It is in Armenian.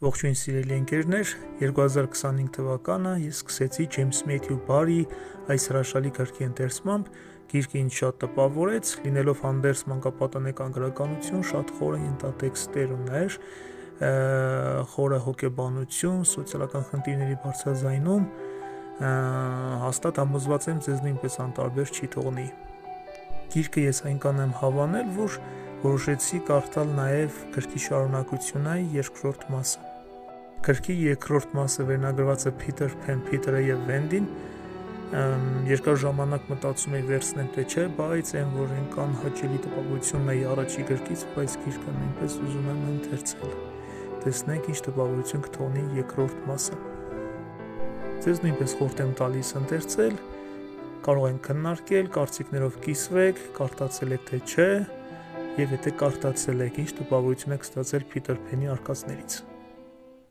Ողջույն սիրելի ընկերներ, 2025 թվականը ես սկսեցի Ջեյմս Մեթյու Բարի այս հրաշալի գրքի ընթերցմամբ, գիրքը ինձ շատ տպավորեց, լինելով հանդերձ մանկապատանեկան գրականություն, շատ խորը ենթատեքստեր ուներ, խորը հոգեբանություն, սոցիալական խնդիրների բարձրաձայնում, հաստատ համոզված եմ ձեզ նույնպես անտարբեր չի թողնի։ Գիրքը ես այնքան եմ հավանել, որ որոշեցի կարդալ նաև գրքի շարունակությունը, երկրորդ մասը։ Գրքի երկրորդ մասը վերնագրված է Փիթեր Փեն, Փիթերը եւ Վենդին։ Երկար ժամանակ մտածում էի վերցնել թե չէ, բայց այն որ այնքան հաճելի տպավորությունն է առաջի գրքից, բայց գիրքը նույնպես ուզում եմ ընթերցել։ Տեսնենք ինչ տպավորություն կթողնի երկրորդ մասը։ Ձեզ նույնպես խորհուրդ եմ տալիս ընթերցել, կարող ենք քննարկել, կարծիքներով կիսվեք, կարդացել եք թե չէ, եւ եթե կարդացել եք, ինչ տպավորություն եք ստացել Փիթեր Փենի արկածներից։